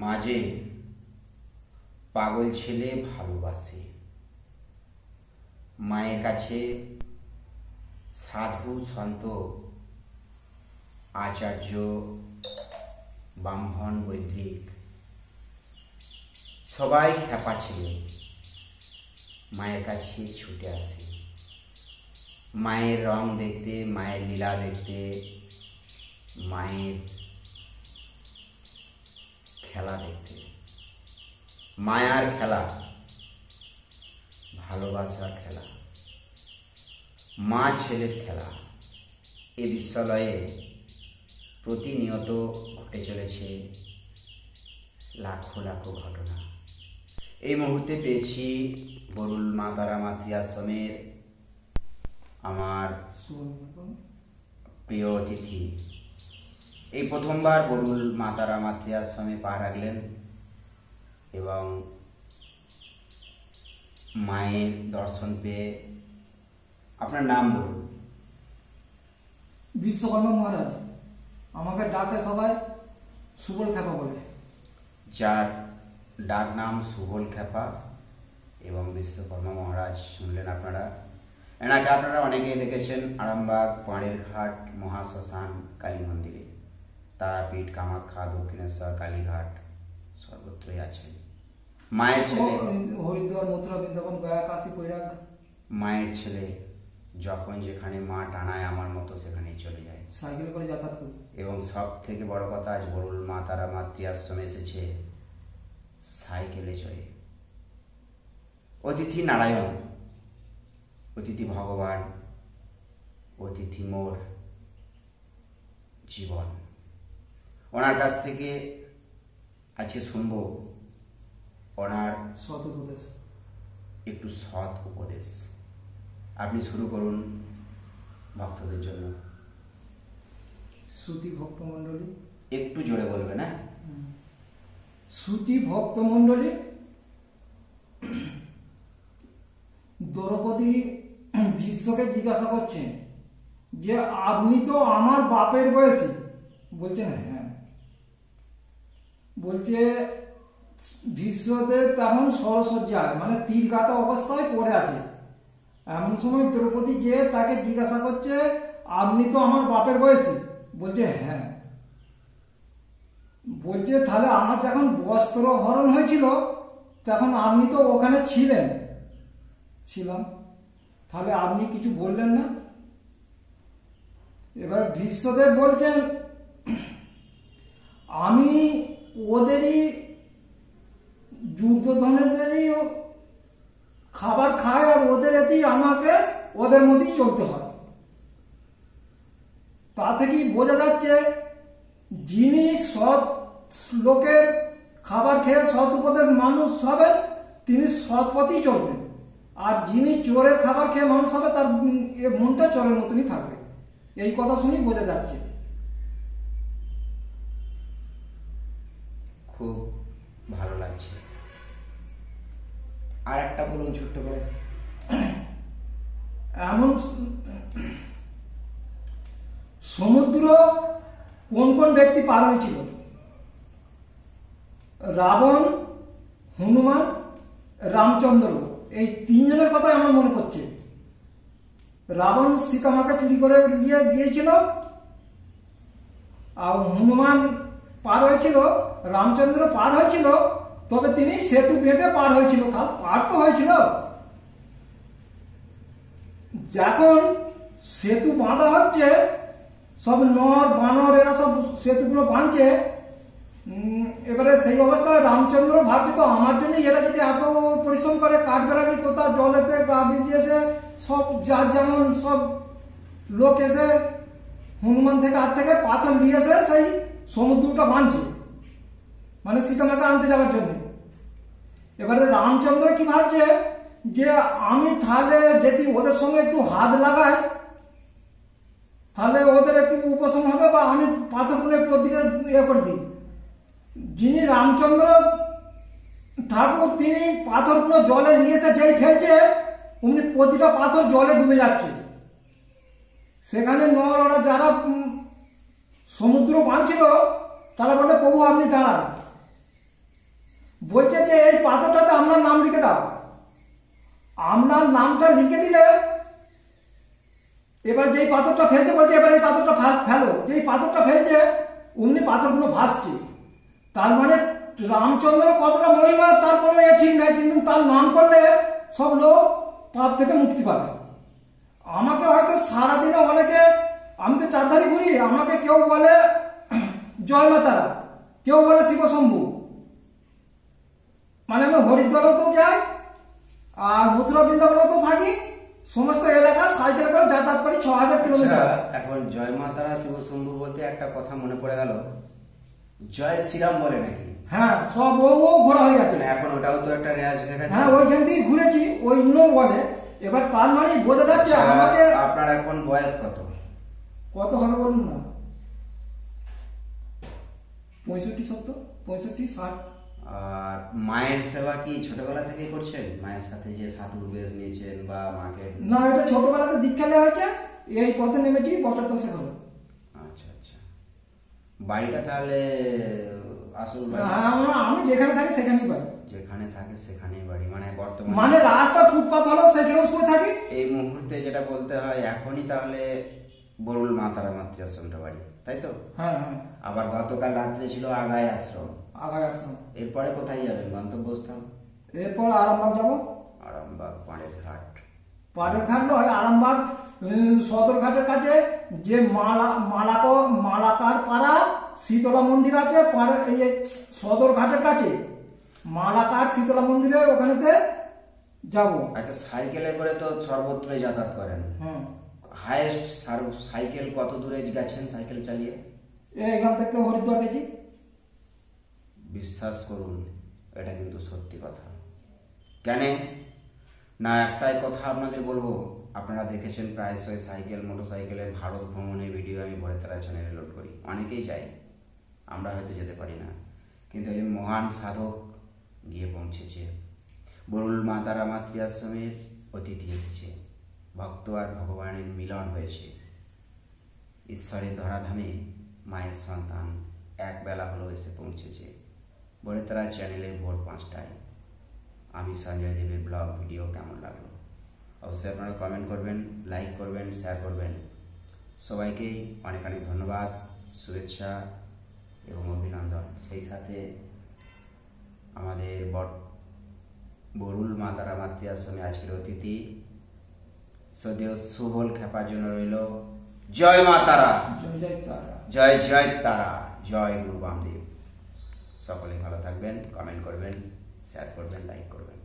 মাঝে পাগল ছেলে ভালোবাসে, মায়ের কাছে সাধু সন্ত আচার্য ব্রাহ্মণ বৈদিক সবাই খ্যাপা ছেলে মায়ের কাছে ছুটে আসে, মায়ের রং দেখতে, মায়ের লীলা দেখতে, মায়ের খেলা দেখতে। মায়ার খেলা, ভালোবাসার খেলা, মা ছেলের খেলা এ বিশ্বলয়ে প্রতিনিয়ত ঘটে চলেছে লাখো লাখো ঘটনা। এই মুহূর্তে পেয়েছি বরুল মা তারা মাতৃআশ্রমের আমার প্রিয় অতিথি। এই প্রথমবার বরুল মা তারা মাতৃআশ্রমে পা রাখলেন এবং মায়ের দর্শন পেয়ে। আপনার নাম বলুন। বিশ্বকর্মা মহারাজ, আমাকে ডাকে সবাই সুবল খ্যাপা বলে। যার ডাক নাম সুবল খ্যাপা এবং বিশ্বকর্মা মহারাজ শুনলেন আপনারা। এনাকে আপনারা অনেকেই দেখেছেন আরামবাগ, পাড়ের ঘাট, মহাশ্মশান, কালী মন্দিরে, তারাপীঠ, কামাখ্যা, দক্ষিণেশ্বর, কালীঘাট সর্বত্রই আছেন। মায়ের ছেলে হরিদ্বার, মথুরা, বৃন্দাবন, গয়া, কাশী, প্রয়াগ। মায়ের ছেলে যখন যেখানে মা টানায় আমার মতো সেখানেই চলে যায়, সাইকেল করে যাতায়াত করি। এবং সব থেকে বড় কথা, আজ বরুল মা তারা মাতৃআশ্রমে এসেছে সাইকেলে চড়ে। অতিথি নারায়ণ, অতিথি ভগবান, অতিথি মোর জীবন। ওনার কাছ থেকে আজকে শুনব ওনার সৎ উপদেশ, একটু সৎ উপদেশ। আপনি শুরু করুন ভক্তদের জন্য। শ্রুতি ভক্তমণ্ডলী, একটু জোরে বলবেন। হ্যাঁ, শ্রুতি ভক্তমণ্ডলী, দ্রৌপদী বিশ্বকে জিজ্ঞাসা করছেন যে আপনি তো আমার বাপের বয়সী। বলছেন হ্যাঁ। বলছে ভীষ্মদেব তখন সরসজ্জায় মানে তীরগাতা অবস্থায় পড়ে আছে। এমন সময় দ্রৌপদী যে তাকে জিজ্ঞাসা করছে আপনি তো আমার বাপের বয়সী। বলছে হ্যাঁ। বলছে তাহলে আমার যখন বস্ত্র হরণ হয়েছিল তখন আপনি তো ওখানে ছিলাম, তাহলে আপনি কিছু বললেন না। এবার ভীষ্মদেব বলছেন আমি ওদেরই যুদ্ধধনেদেরই খাবার খায় আর ওদের এতেই আমাকে ওদের মধ্যেই চলতে হয়। তা থেকেই বোঝা যাচ্ছে যিনি সৎ লোকের খাবার খেয়ে সৎ উপদেশ মানুষ হবেন তিনি সৎ পথেই চলবেন, আর যিনি চোরের খাবার খেয়ে মানুষ হবে তার মনটা চোরের মতনই থাকবে। এই কথা শুনেই বোঝা যাচ্ছে। খুব ভালো লাগছে। আর একটা বলুন ছোট্ট করে। এমন সমুদ্র কোন কোন ব্যক্তি পার হয়েছিল? রাবণ, হনুমান, রামচন্দ্র, এই তিনজনের কথাই আমার মনে পড়ছে। রাবণ সীতামাকে চুরি করে গিয়েছিল, আর হনুমান পার হয়েছিল, রামচন্দ্র পার হয়েছিল, তবে তিনি সেতু বেঁধে পার হয়েছিল। তার পার তো হয়েছিল। যখন সেতু বাঁধা হচ্ছে, সব নর বানর এরা সব সেতুগুলো বাঁধছে, এবারে সেই অবস্থায় রামচন্দ্র ভাবছে তো আমার জন্য এরা যদি এত পরিশ্রম করে কাঠ বেড়ালি কোথা জলেতে গা ভিজিয়েছে, সব যার যেমন সব লোক এসে হনুমান থেকে হাত থেকে পাথর নিয়ে এসে সেই সমুদ্রটা বাঁধছে, মানে সীতামাকে আনতে যাওয়ার জন্য। এবারে রামচন্দ্র কি ভাবছে যে আমি তাহলে যদি ওদের সঙ্গে একটু হাত লাগাই তাহলে ওদের একটু উপশম হবে, বা আমি পাথরগুলো একটু ওদিকে ইয়ে করে দিই। যিনি রামচন্দ্র ঠাকুর তিনি পাথরগুলো জলে নিয়ে এসে যেই ফেলছে অমনি প্রতিটা পাথর জলে ডুবে যাচ্ছে। সেখানে নর ওরা যারা সমুদ্র বাঁধছিল তারা বলে প্রভু আপনি দাঁড়ান, বলছে যে এই পাথরটাতে আপনার নাম লিখে দাও। আপনার নামটা লিখে দিলে এবার যেই পাথরটা ফেলছে বলছে এবার এই পাথরটা ফেলো, যেই পাথরটা ফেলছে অমনি পাথরগুলো ভাসছে। তার মানে রামচন্দ্র কতটা মহিমা তার কোনো ঠিক নাই, কিন্তু তার নাম করলে সব লোক পাপ থেকে মুক্তি পাবে। আমাকে হয়তো সারাদিনে অনেকে, আমি তো চারধারি ঘুরি, আমাকে কেউ বলে জয় মা তারা, কেউ বলে শিবশম্ভু। মানে আমি হরিদ্বারেও তো যাই আর মথুরা বৃন্দাবনেও তো থাকি, সমস্ত এলাকা সাইকেলে করে যাতায়াত করি 6000 কিলোমিটার। এখন জয় মা তারা শিবশম্ভু বলতে একটা কথা মনে পড়ে গেল, জয় শ্রীরাম বলে নাকি? হ্যাঁ, সব ও ঘোরা হয়ে গেছে এখন ওটাও তো একটা রেয়াজ হয়ে গেছে। হ্যাঁ, ওইখান থেকে ঘুরেছি, ওই জন্য বলে। এবার তার মানে বোঝা যাচ্ছে আমাকে। আপনার এখন বয়স কত? কত হবে বলুন না? 65, 70, 65, 60। আর মায়ের সেবা কি ছোটবেলা থেকে করছেন? মায়ের সাথে যে সাধুর বেশ নিয়েছেন বা মাকে? না, এটা ছোটবেলাতে দীক্ষা নেওয়া হয়েছে, এই পথে নেমেছি 75 হলো। আচ্ছা আচ্ছা। বাড়িটা তাহলে আসল বাড়ি? আমি যেখানে থাকি সেখানেই বাড়ি। যেখানে থাকে সেখানেই বাড়ি, মানে বর্তমানে মানে রাস্তা ফুটপাথ হলো সেখানেও শুয়ে থাকি। এই মুহূর্তে যেটা বলতে হয় এখনই তাহলে বরুল মা তারা মাতৃআশ্রমটা বাড়ি, তাই তো? হ্যাঁ হ্যাঁ। আবার গতকাল রাত্রে ছিল আগায় আশ্রম। আগায় আশ্রম। এরপরে কোথায় যাবেন গন্তব্যস্থান? এরপর আরামবাগ যাবো। আরামবাগ পাড়ের ঘাট। পাড়ের ঘাট নয়, আরামবাগ সদরঘাটের কাছে যে মালাকার পাড়া শীতলা মন্দির আছে, এই সদরঘাটের কাছে মালাকার শীতলা মন্দিরের ওখানেতে যাব। আচ্ছা, সাইকেলে করে তো সর্বত্রই যাতায়াত করেন। হ্যাঁ। হাইয়েস্ট সাইকেল কত দূরে গেছেন সাইকেল চালিয়ে? এখান থেকে হরিদ্বার গেছি। বিশ্বাস করুন, এটা কিন্তু সত্যি কথা। কেন না, একটাই কথা আপনাদের বলবো, আপনারা দেখেছেন প্রায়শই সাইকেল মোটরসাইকেলের ভারত ভ্রমণের ভিডিও আমি ভরেতারা চ্যানেলে লোড করি। অনেকেই যায়, আমরা হয়তো যেতে পারি না, কিন্তু এই মহান সাধক গিয়ে পৌঁছেছে। বরুল মা তারা মাতৃআশ্রমের অতিথি এসেছে, ভক্ত আর ভগবানের মিলন হয়েছে। ঈশ্বরের ধরাধামে মায়ের সন্তান একবেলা হলো এসে পৌঁছেছে। ভরেতারা চ্যানেলে ভোর 5টায়। আমি সঞ্জয় দেবের ব্লগ ভিডিও কেমন লাগলো অবশ্যই আপনারা কমেন্ট করবেন, লাইক করবেন, শেয়ার করবেন। সবাইকেই অনেক অনেক ধন্যবাদ, শুভেচ্ছা এবং অভিনন্দন। সেই সাথে আমাদের বরুল মা তারা মাতৃআশ্রমে আজকের অতিথি সদ্য সুবল খেপার জন্য রইল জয় মা তারা, জয় জয় তারা, জয় গুরু বামদেব। সকলে ভালো থাকবেন, কমেন্ট করবেন, শেয়ার করবেন, লাইক করবেন।